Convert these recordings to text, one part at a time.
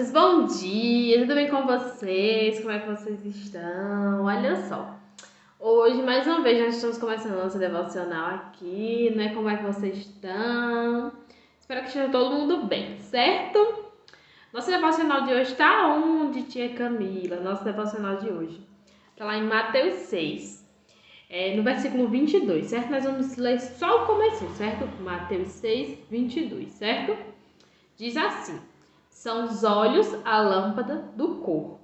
crianças, bom dia, tudo bem com vocês? Como é que vocês estão? Olha só, hoje mais uma vez nós estamos começando a nossa devocional aqui, né? Como é que vocês estão? Espero que esteja todo mundo bem, certo? Nossa devocional de hoje está onde, tia Camila? Nossa devocional de hoje está lá em Mateus 6, no versículo 22, certo? Nós vamos ler só o começo, certo? Mateus 6, 22, certo? Diz assim: são os olhos a lâmpada do corpo.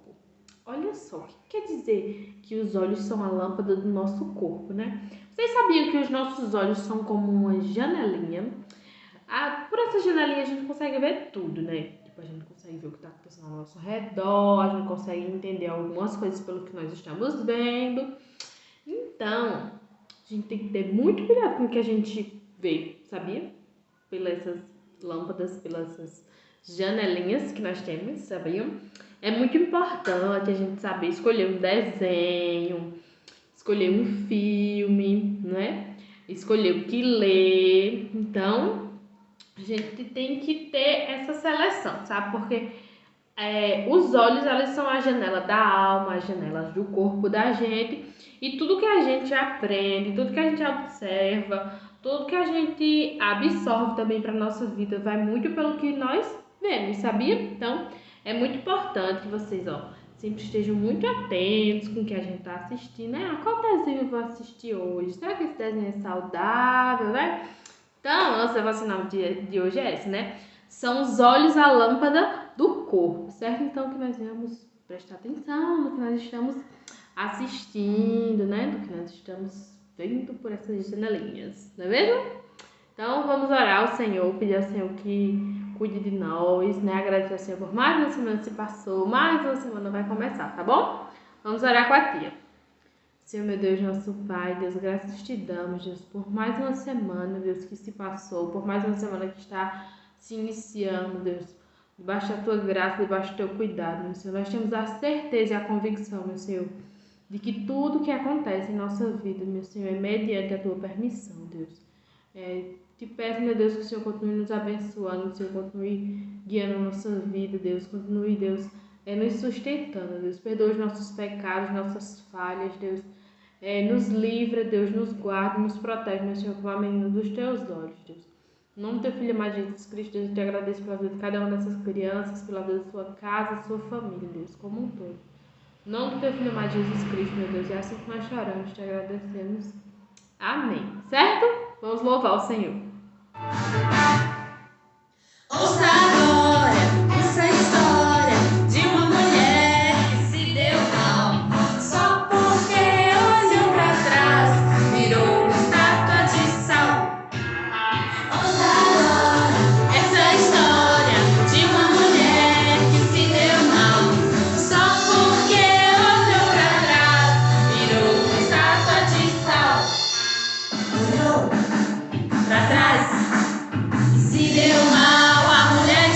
Olha só, o que quer dizer que os olhos são a lâmpada do nosso corpo, né? Vocês sabiam que os nossos olhos são como uma janelinha? Por essa janelinha a gente consegue ver tudo, né? Tipo, a gente consegue ver o que está acontecendo ao nosso redor, a gente consegue entender algumas coisas pelo que nós estamos vendo. Então, a gente tem que ter muito cuidado com o que a gente vê, sabia? Pelas essas lâmpadas, pelas essas janelinhas que nós temos, sabiam? É muito importante a gente saber escolher um desenho, escolher um filme, né? Escolher o que ler. Então, a gente tem que ter essa seleção, sabe? Porque os olhos, elas são a janela da alma, as janelas do corpo da gente. E tudo que a gente aprende, tudo que a gente observa, tudo que a gente absorve também para nossa vida vai muito pelo que nós vemos, sabia? Então, é muito importante que vocês, sempre estejam muito atentos com o que a gente está assistindo, né? Qual desenho eu vou assistir hoje? Será que esse desenho é saudável, né? Então, a nossa devocional de hoje é essa, né? São os olhos a lâmpada do corpo, certo? Então, que nós vamos prestar atenção no que nós estamos assistindo, né? Do que nós estamos vendo por essas janelinhas, não é mesmo? Então, vamos orar ao Senhor, pedir ao Senhor que cuide de nós, né? Agradecer ao Senhor por mais uma semana que se passou, mais uma semana vai começar, tá bom? Vamos orar com a tia. Senhor, meu Deus, nosso Pai, Deus, graças te damos, Deus, por mais uma semana, Deus, que se passou, por mais uma semana que está se iniciando, Deus, debaixo da tua graça, debaixo do teu cuidado, meu Senhor. Nós temos a certeza e a convicção, meu Senhor, de que tudo que acontece em nossa vida, meu Senhor, é mediante a tua permissão, Deus. Te peço, meu Deus, que o Senhor continue nos abençoando, que o Senhor continue guiando a nossa vida, Deus, continue, Deus, nos sustentando, Deus. Perdoa os nossos pecados, nossas falhas, Deus. Nos livra, Deus, nos guarda, nos protege, meu Senhor, como a menina dos teus olhos, Deus. Em nome do teu Filho amado Jesus Cristo, Deus, eu te agradeço pela vida de cada uma dessas crianças, pela vida da sua casa, sua família, Deus, como um todo. Em nome do teu Filho amado Jesus Cristo, meu Deus, é assim que nós choramos, te agradecemos. Amém. Certo? Vamos louvar o Senhor. Ouça agora essa história de uma mulher que se deu mal só porque olhou pra trás, virou uma estátua de sal. Ouça agora essa história de uma mulher que se deu mal só porque olhou pra trás, virou uma estátua de sal. Olhou pra trás e se deu mal, a mulher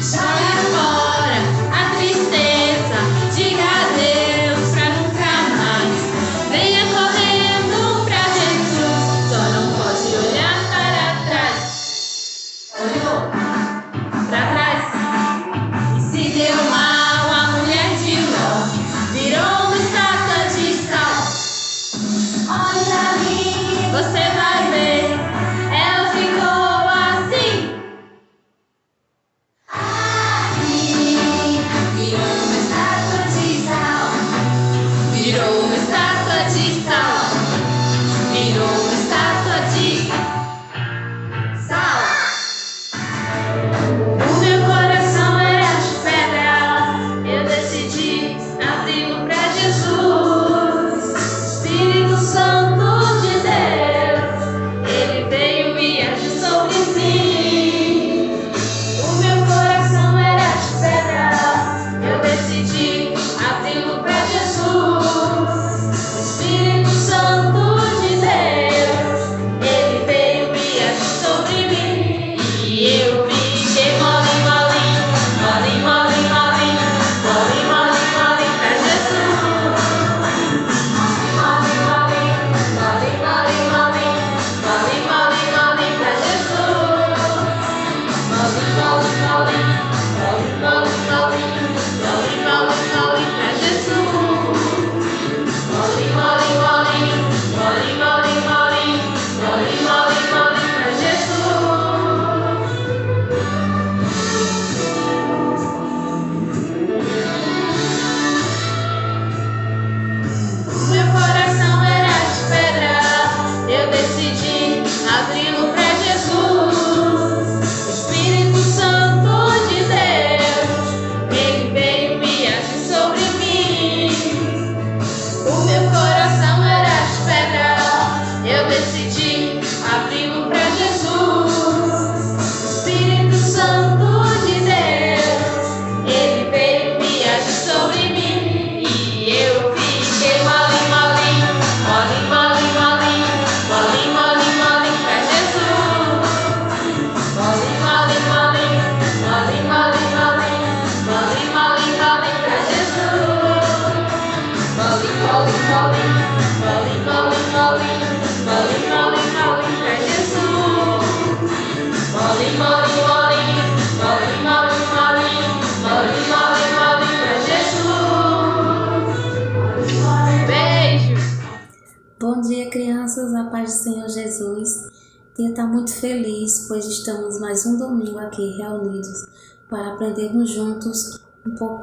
Jogue fora a tristeza, diga adeus pra nunca mais. Venha correndo pra Jesus, só não pode olhar para trás. Olhou pra trás e se deu mal. A mulher de Ló virou uma estátua de sal. Olha ali, você vai ver, ela ficou assim. Virou uma estátua de sal. Virou uma estátua de sal. Virou uma estátua de sal. O meu coração era de pedra, eu decidi abri-lo pra Jesus. Espírito Santo de Deus, ele veio e agiu sobre mim. O meu coração era de pedra, eu decidi abri-lo pra Jesus. Espírito Santo de Deus, ele veio e agiu sobre mim. E eu fiquei molinho, molinho, molinho, molinho, molinho, molinho, molinho, molinho pra Jesus. Molinho, molinho, molinho, molinho, molinho, molinho, molinho, molinho pra Jesus. Molinho, molinho, molinho, molinho, molinho, molinho, molinho, molinho, molinho pra Jesus. Molinho, molinho, molinho, molinho, molinho, molinho, molinho, molinho, molinho pra Jesus. Meu coração era de pedra, eu decidi abri-lo pra Jesus. Espírito Santo de Deus, ele veio e agiu sobre mim. O meu coração era de pedra, eu decidi abri-lo pra Jesus. Espírito Santo de Deus, ele veio e agiu sobre mim. E eu fiquei molinho, molinho, molinho, molinho, molinho, molinho, molinho, molinho pra Jesus. Molinho, molinho, molinho, molinho, molinho, molinho, molinho, molinho, molinho pra Jesus. Molinho, molinho, molinho, molinho, molinho, molinho, molinho, molinho, molinho pra Jesus. Molinho, molinho, molinho, molinho, molinho, molinho, molinho, molinho, molinho pra Jesus. Beijo. Bom dia, crianças, a paz do Senhor Jesus. Eu estou muito feliz, pois estamos mais um domingo aqui reunidos para aprendermos juntos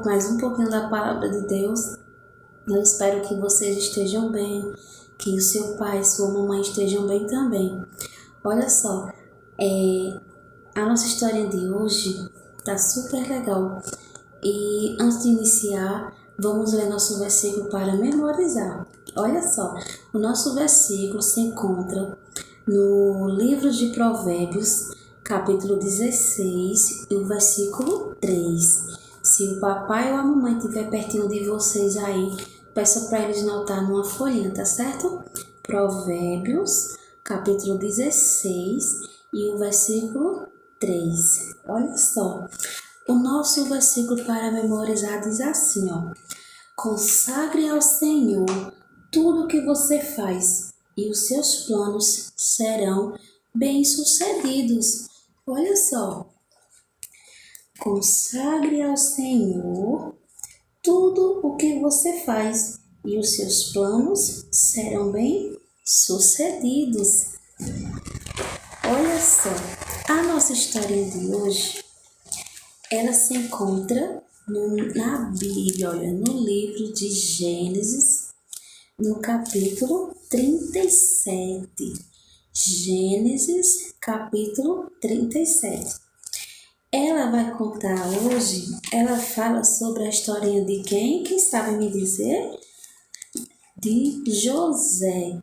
mais um pouquinho da palavra de Deus. Eu espero que vocês estejam bem, que o seu pai e sua mamãe estejam bem também. Olha só, a nossa história de hoje tá super legal. E antes de iniciar, vamos ler nosso versículo para memorizar. Olha só, o nosso versículo se encontra no livro de Provérbios, capítulo 16, e o versículo 3. Se o papai ou a mamãe estiver pertinho de vocês aí, peça para eles notar numa folhinha, tá certo? Provérbios, capítulo 16 e o versículo 3. Olha só, o nosso versículo para memorizar diz assim, ó: consagre ao Senhor tudo o que você faz e os seus planos serão bem-sucedidos. Olha só, consagre ao Senhor tudo o que você faz e os seus planos serão bem-sucedidos. Olha só, a nossa história de hoje, ela se encontra na Bíblia, olha, no livro de Gênesis, no capítulo 37. Gênesis, capítulo 37. Ela vai contar hoje, ela fala sobre a historinha de quem? Quem sabe me dizer? De José.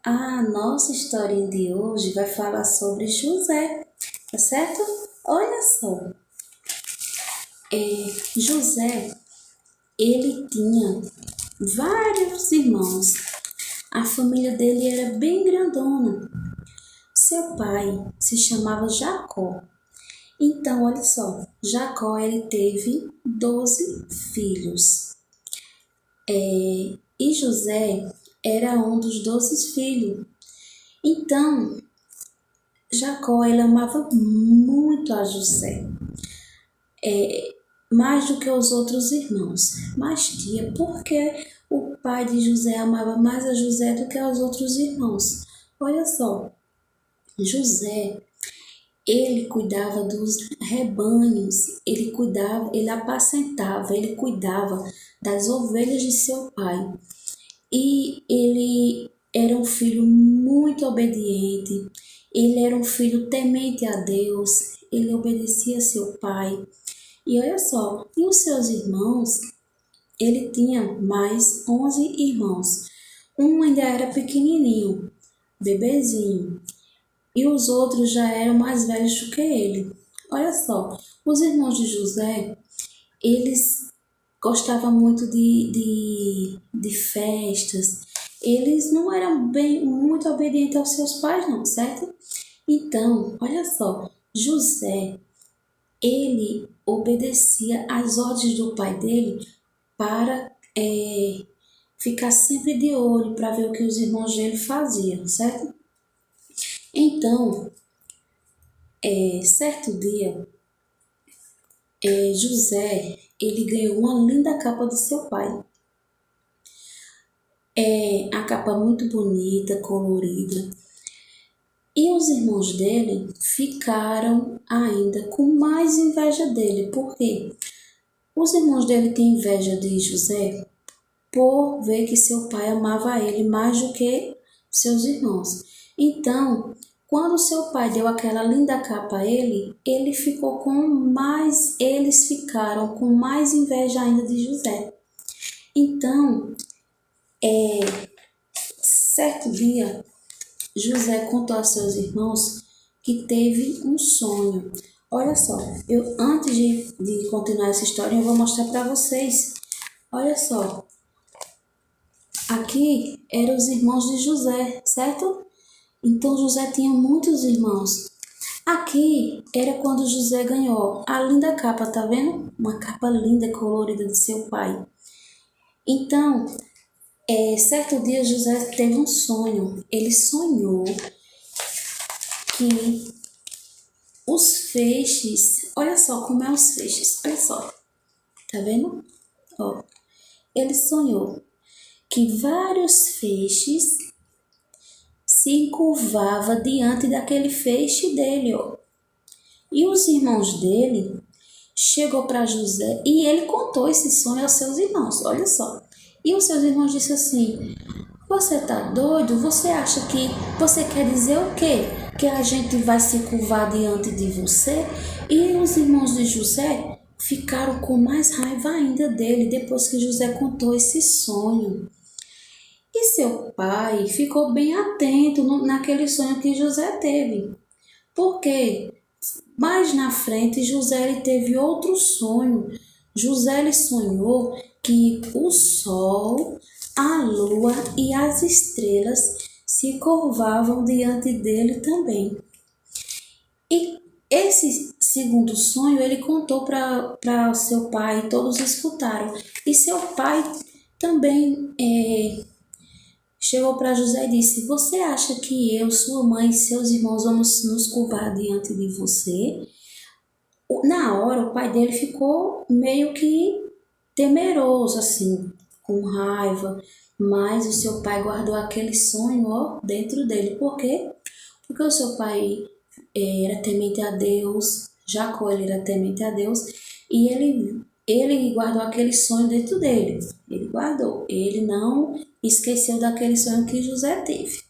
A nossa historinha de hoje vai falar sobre José, tá certo? Olha só. José, ele tinha vários irmãos. A família dele era bem grandona. Seu pai se chamava Jacó. Então, olha só, Jacó ele teve 12 filhos. E José era um dos 12 filhos. Então, Jacó ele amava muito a José, mais do que os outros irmãos. Mas tia, por que o pai de José amava mais a José do que aos outros irmãos? Olha só, José, ele cuidava dos rebanhos, ele apacentava, ele cuidava das ovelhas de seu pai. E ele era um filho muito obediente, ele era um filho temente a Deus, ele obedecia a seu pai. E olha só, e os seus irmãos, ele tinha mais 11 irmãos. Um ainda era pequenininho, bebezinho, e os outros já eram mais velhos do que ele. Olha só, os irmãos de José, eles gostavam muito de festas. Eles não eram muito obedientes aos seus pais, não, certo? Então, olha só, José, ele obedecia às ordens do pai dele para ficar sempre de olho para ver o que os irmãos dele faziam, certo? Então, certo dia, José, ele ganhou uma linda capa do seu pai. A capa muito bonita, colorida. E os irmãos dele ficaram ainda com mais inveja dele. Por quê? Os irmãos dele têm inveja de José por ver que seu pai amava ele mais do que seus irmãos. Então, quando seu pai deu aquela linda capa a ele, eles ficaram com mais inveja ainda de José. Então, certo dia, José contou aos seus irmãos que teve um sonho. Olha só, antes de continuar essa história, eu vou mostrar para vocês. Olha só, aqui eram os irmãos de José, certo? Então José tinha muitos irmãos. Aqui era quando José ganhou a linda capa, tá vendo? Uma capa linda, colorida de seu pai. Então, certo dia José teve um sonho. Ele sonhou que os feixes, olha só como é os feixes, olha só, tá vendo? Ó, ele sonhou que vários feixes se encurvavam diante daquele feixe dele, ó. E os irmãos dele chegou para José e ele contou esse sonho aos seus irmãos, olha só. E os seus irmãos disseram assim: você tá doido? Você acha que você quer dizer o quê? Que a gente vai se curvar diante de você? E os irmãos de José ficaram com mais raiva ainda dele depois que José contou esse sonho. E seu pai ficou bem atento naquele sonho que José teve. Porque mais na frente José ele teve outro sonho. José ele sonhou que o sol, a lua e as estrelas se curvavam diante dele também. E esse segundo sonho ele contou para seu pai, todos escutaram. E seu pai também chegou para José e disse: você acha que eu, sua mãe e seus irmãos vamos nos curvar diante de você? Na hora, o pai dele ficou meio que temeroso, assim, com raiva, mas o seu pai guardou aquele sonho, ó, dentro dele. Por quê? Porque o seu pai era temente a Deus, Jacó ele era temente a Deus, e ele guardou aquele sonho dentro dele. Ele guardou, ele não esqueceu daquele sonho que José teve.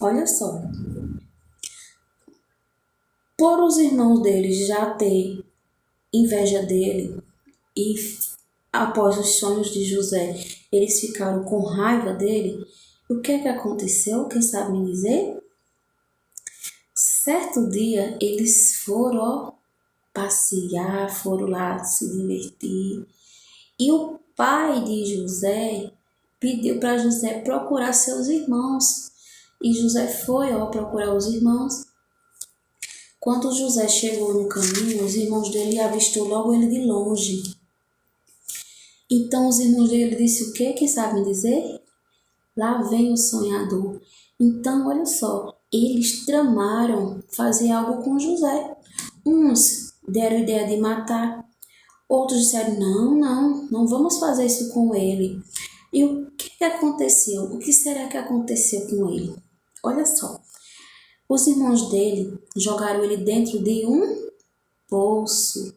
Olha só, por os irmãos dele já ter inveja dele e após os sonhos de José, eles ficaram com raiva dele. O que é que aconteceu? Quem sabe me dizer? Certo dia, eles foram passear, foram lá se divertir. E o pai de José pediu para José procurar seus irmãos. E José foi procurar os irmãos. Quando José chegou no caminho, os irmãos dele avistou logo ele de longe. Então os irmãos dele disseram o quê? Que sabem dizer? Lá vem o sonhador. Então, olha só, eles tramaram fazer algo com José. Uns deram a ideia de matar, outros disseram, não vamos fazer isso com ele. E o que aconteceu? O que será que aconteceu com ele? Olha só, os irmãos dele jogaram ele dentro de um poço.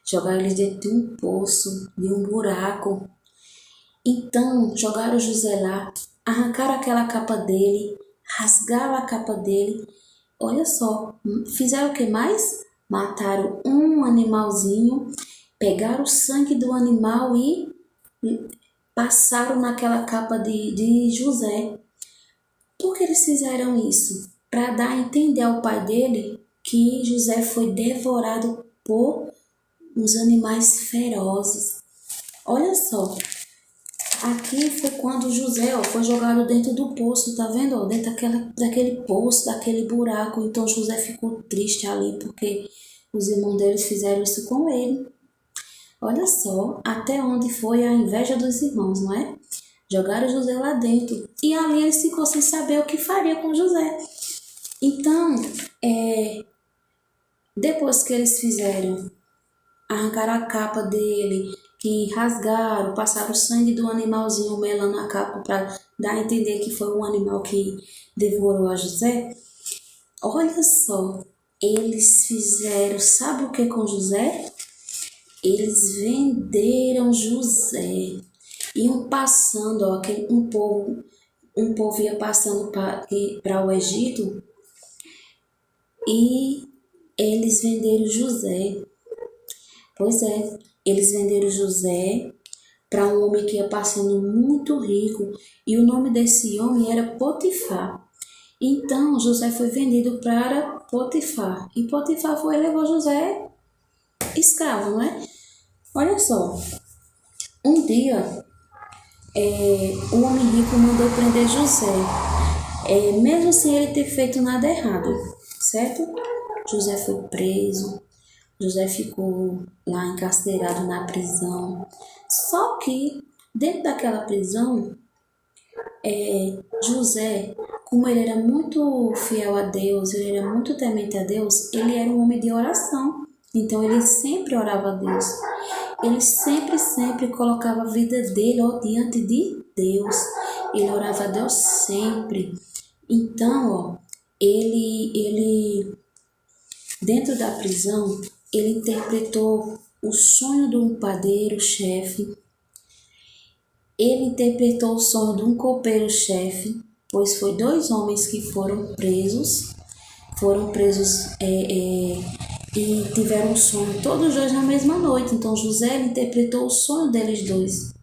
Jogaram ele dentro de um poço, de um buraco. Então, jogaram José lá, arrancaram aquela capa dele, rasgaram a capa dele. Olha só, fizeram o que mais? Mataram um animalzinho, pegaram o sangue do animal e passaram naquela capa de José. Por que eles fizeram isso? Para dar a entender ao pai dele que José foi devorado por uns animais ferozes. Olha só, aqui foi quando José foi jogado dentro do poço, tá vendo? Dentro daquele poço, daquele buraco. Então José ficou triste ali porque os irmãos deles fizeram isso com ele. Olha só até onde foi a inveja dos irmãos, não é? Jogaram José lá dentro e ali eles ficou sem saber o que faria com José. Então, depois que eles fizeram, arrancaram a capa dele, que rasgaram, passaram o sangue do animalzinho melando a capa para dar a entender que foi um animal que devorou a José. Olha só, eles fizeram, sabe o que com José? Eles venderam José. Iam passando, ó, um povo ia passando para o Egito e eles venderam José. Pois é, eles venderam José para um homem que ia passando muito rico e o nome desse homem era Potifar. Então José foi vendido para Potifar e Potifar levou José escravo, não é? Olha só, um dia o homem rico mandou prender José, mesmo sem ele ter feito nada errado, certo? José foi preso. José ficou lá encarcerado na prisão. Só que dentro daquela prisão, José, como ele era muito fiel a Deus, ele era muito temente a Deus, ele era um homem de oração. Então ele sempre orava a Deus. Ele sempre colocava a vida dele diante de Deus. Ele orava a Deus sempre. Então, ele dentro da prisão, ele interpretou o sonho de um padeiro-chefe. Ele interpretou o sonho de um copeiro-chefe, pois foi 2 homens que foram presos e tiveram um sonho todos os 2 na mesma noite. Então José interpretou o sonho deles 2.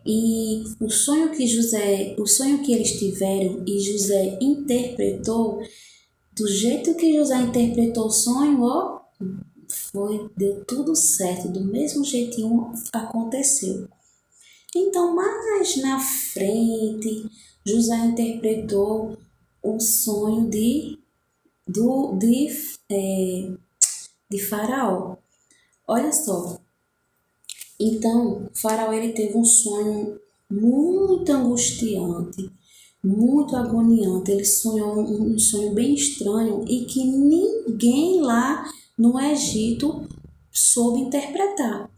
E o sonho que eles tiveram e José interpretou, do jeito que José interpretou o sonho, deu tudo certo, do mesmo jeitinho aconteceu. Então, mais na frente, José interpretou o sonho de Faraó. Olha só. Então, Faraó ele teve um sonho muito angustiante, muito agoniante. Ele sonhou um sonho bem estranho e que ninguém lá no Egito soube interpretar.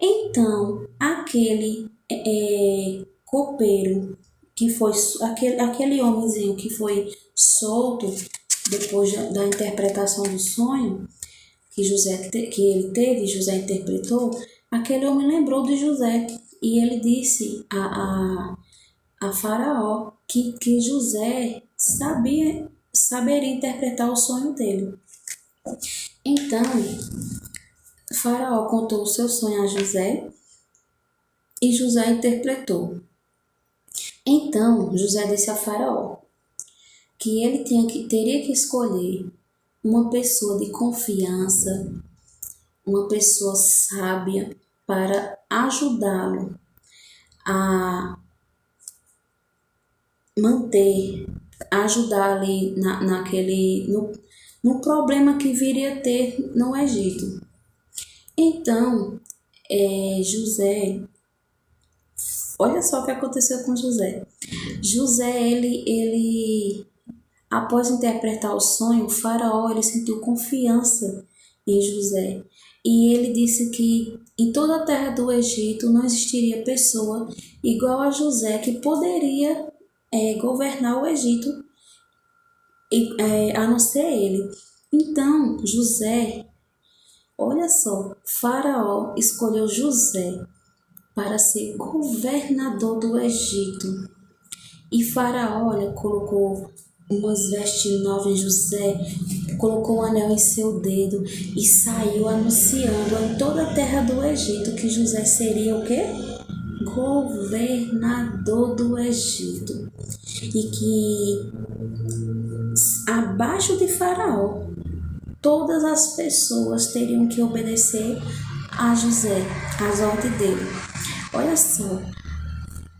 Então, aquele copeiro, que foi aquele homenzinho que foi solto depois da interpretação do sonho que ele teve, José interpretou, aquele homem lembrou de José e ele disse a Faraó que José saberia interpretar o sonho dele. Então, Faraó contou o seu sonho a José e José interpretou. Então, José disse a Faraó que ele teria que escolher uma pessoa de confiança, uma pessoa sábia para ajudá-lo a ajudar ali no problema que viria a ter no Egito. Então, José, olha só o que aconteceu com José. José, após interpretar o sonho, o faraó, ele sentiu confiança em José. E ele disse que em toda a terra do Egito não existiria pessoa igual a José que poderia governar o Egito, a não ser ele. Então, José, olha só, Faraó escolheu José para ser governador do Egito. E Faraó, olha, colocou umas vestes novas em José, colocou um anel em seu dedo e saiu anunciando em toda a terra do Egito que José seria o quê? Governador do Egito. E que abaixo de Faraó, todas as pessoas teriam que obedecer a José, às ordens dele. Olha só,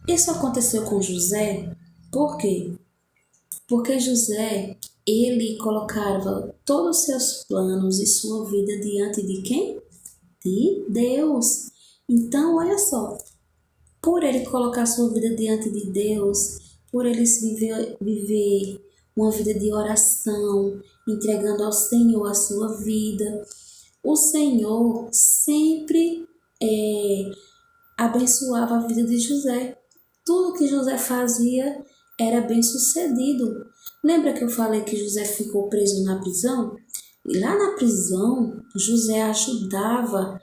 isso aconteceu com José, por quê? Porque José, ele colocava todos os seus planos e sua vida diante de quem? De Deus. Então, olha só, por ele colocar sua vida diante de Deus, por ele viver uma vida de oração, entregando ao Senhor a sua vida, o Senhor sempre abençoava a vida de José. Tudo que José fazia era bem sucedido. Lembra que eu falei que José ficou preso na prisão? E lá na prisão, José ajudava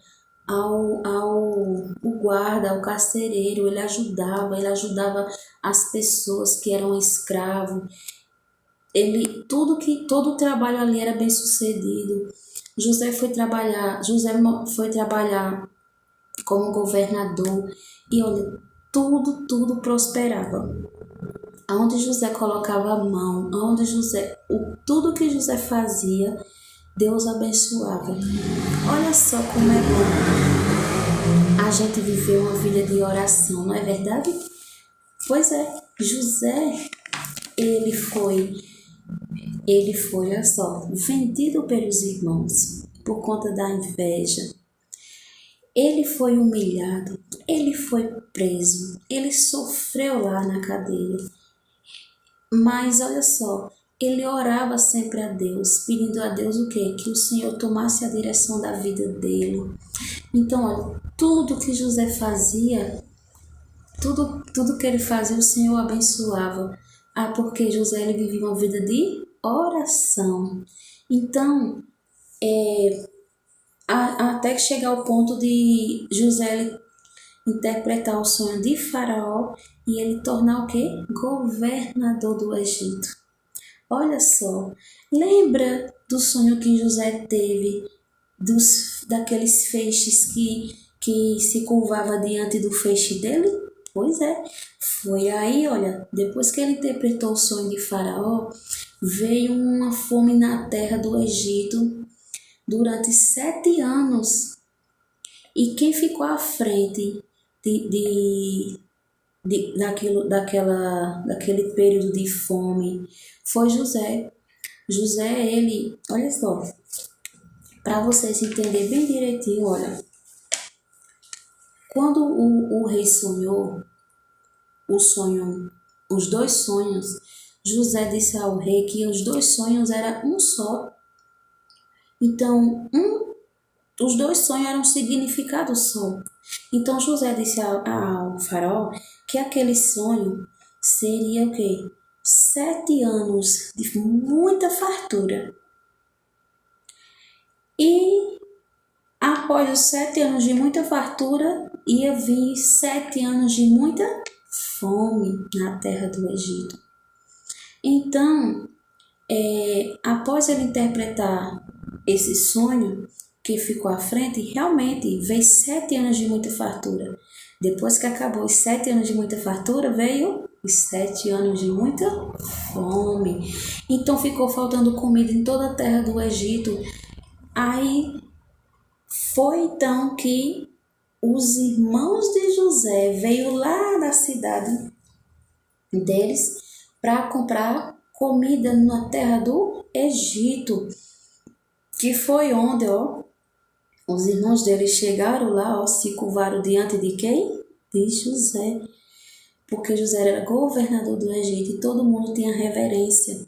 o guarda, ao carcereiro, ele ajudava as pessoas que eram escravos. Todo o trabalho ali era bem sucedido. José foi trabalhar como governador e olha, tudo prosperava. Aonde José colocava a mão, tudo que José fazia, Deus abençoava. Olha só como é bom a gente viver uma vida de oração, não é verdade? Pois é, José, ele foi, olha só, vendido pelos irmãos por conta da inveja. Ele foi humilhado, ele foi preso, ele sofreu lá na cadeia. Mas olha só, ele orava sempre a Deus, pedindo a Deus o quê? Que o Senhor tomasse a direção da vida dele. Então, olha, tudo que José fazia, tudo que ele fazia, o Senhor abençoava. Porque José, ele vivia uma vida de oração. Então, até que chegar ao ponto de José interpretar o sonho de Faraó e ele tornar o quê? Governador do Egito. Olha só, lembra do sonho que José teve, daqueles feixes que se curvava diante do feixe dele? Pois é, foi aí, olha, depois que ele interpretou o sonho de Faraó, veio uma fome na terra do Egito durante 7 anos. E quem ficou à frente daquele período de fome foi José. José, ele, olha só, para vocês entenderem bem direitinho, olha, quando o rei sonhou os 2 sonhos, José disse ao rei que os 2 sonhos eram um só. Então, os 2 sonhos eram um significado só. Então José disse ao faraó que aquele sonho seria o quê? 7 anos de muita fartura. E após os 7 anos de muita fartura, ia vir 7 anos de muita fome na terra do Egito. Então, após ele interpretar esse sonho que ficou à frente, realmente veio 7 anos de muita fartura. Depois que acabou os 7 anos de muita fartura, veio os 7 anos de muita fome. Então ficou faltando comida em toda a terra do Egito. Aí foi então que os irmãos de José veio lá da cidade deles para comprar comida na terra do Egito. que foi onde, ó, os irmãos dele chegaram lá, ó, se curvaram diante de quem? De José. Porque José era governador do Egito e todo mundo tinha reverência.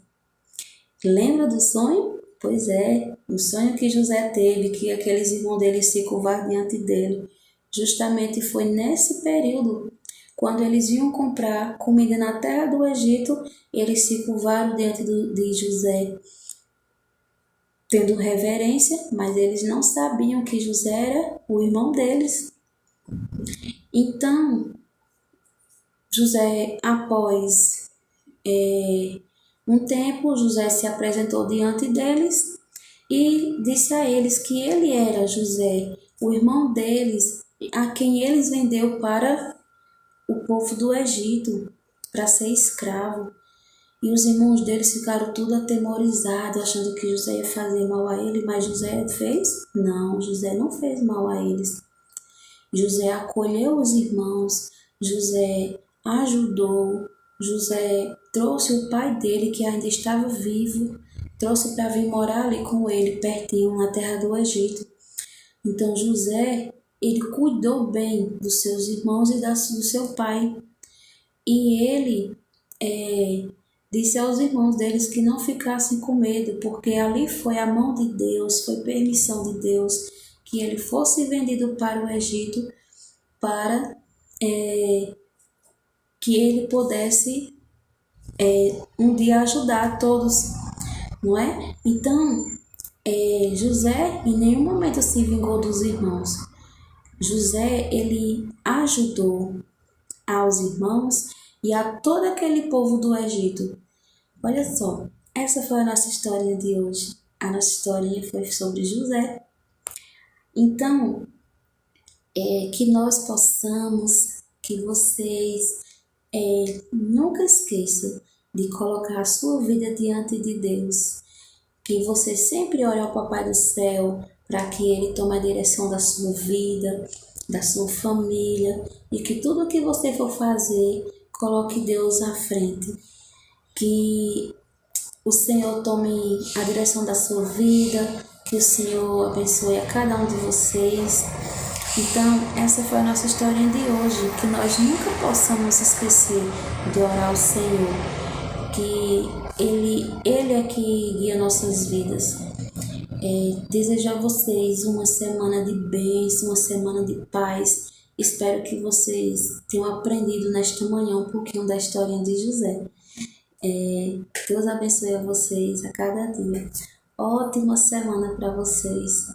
Lembra do sonho? Pois é, o sonho que José teve, que aqueles irmãos dele se curvaram diante dele, justamente foi nesse período, quando eles iam comprar comida na terra do Egito, eles se curvaram diante de José, tendo reverência, mas eles não sabiam que José era o irmão deles. Então, José, após um tempo, José se apresentou diante deles e disse a eles que ele era José, o irmão deles, a quem eles vendeu para o povo do Egito, para ser escravo. E os irmãos deles ficaram tudo atemorizados, achando que José ia fazer mal a ele, mas José fez? Não, José não fez mal a eles. José acolheu os irmãos, José ajudou, José trouxe o pai dele, que ainda estava vivo, trouxe para vir morar ali com ele, pertinho, na terra do Egito. Então José, ele cuidou bem dos seus irmãos e do seu pai. E ele disse aos irmãos deles que não ficassem com medo, porque ali foi a mão de Deus, foi permissão de Deus que ele fosse vendido para o Egito para que ele pudesse um dia ajudar todos, não é? Então, José em nenhum momento se vingou dos irmãos. José, ele ajudou aos irmãos e a todo aquele povo do Egito. Olha só, essa foi a nossa historinha de hoje. A nossa historinha foi sobre José. Então, que nós possamos, que vocês nunca esqueçam de colocar a sua vida diante de Deus. Que você sempre ore ao Papai do Céu para que Ele tome a direção da sua vida, da sua família, e que tudo que você for fazer, coloque Deus à frente. Que o Senhor tome a direção da sua vida, que o Senhor abençoe a cada um de vocês. Então, essa foi a nossa historinha de hoje, que nós nunca possamos esquecer de orar ao Senhor, que Ele é que guia nossas vidas. Desejo a vocês uma semana de bênção, uma semana de paz. Espero que vocês tenham aprendido nesta manhã um pouquinho da historinha de José. Deus abençoe a vocês a cada dia. Ótima semana para vocês.